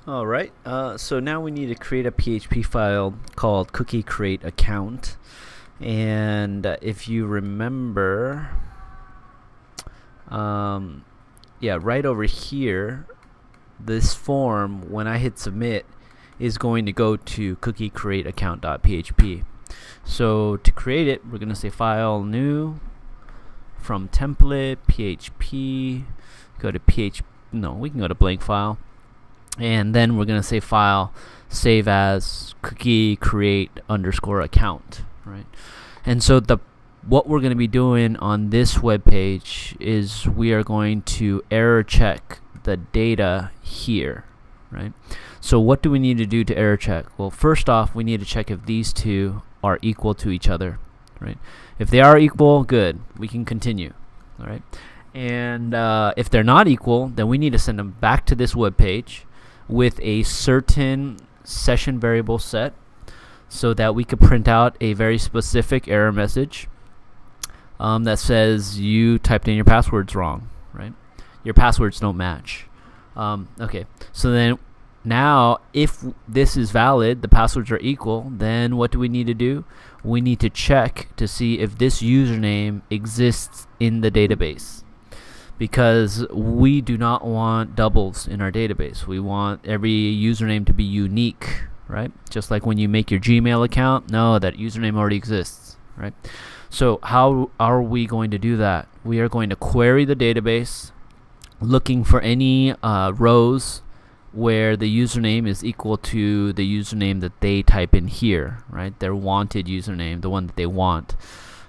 All right. So now we need to create a PHP file called cookie create account. And if you remember, right over here, this form, when I hit submit, is going to go to cookie create account.php. So to create it, we're going to say file new from template php, go to we can go to blank file, and then we're going to say file save as cookie create underscore account, right? And so what we're going to be doing on this web page is we are going to error check the data here, right? So what do we need to do to error check? Well, first off, we need to check if these two are equal to each other, right? If they are equal, good, we can continue, all right? And if they're not equal, then we need to send them back to this web page with a certain session variable set so that we could print out a very specific error message that says you typed in your passwords wrong, right? Your passwords don't match. Okay, so then now if this is valid, the passwords are equal, then what do we need to do? We need to check to see if this username exists in the database, because we do not want doubles in our database. We want every username to be unique, right? Just like when you make your Gmail account, no, that username already exists, right? So how are we going to do that? We are going to query the database looking for any rows where the username is equal to the username that they type in here, right? Their wanted username, the one that they want.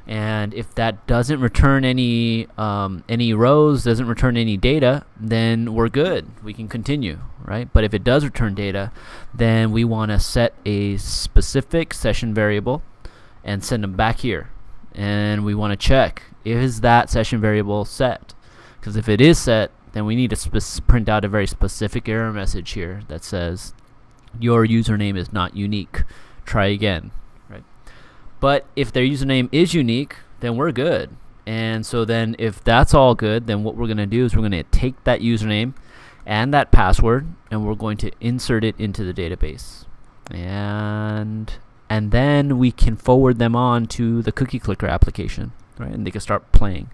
And if that doesn't return any rows, doesn't return any data, then we're good. We can continue, right? But if it does return data, then we want to set a specific session variable and send them back here. And we want to check, is that session variable set? Because if it is set, then we need to print out a very specific error message here that says your username is not unique. Try again, right? But if their username is unique, then we're good. And so then if that's all good, then what we're going to do is we're going to take that username and that password, and we're going to insert it into the database. And then we can forward them on to the cookie clicker application, right? And they can start playing.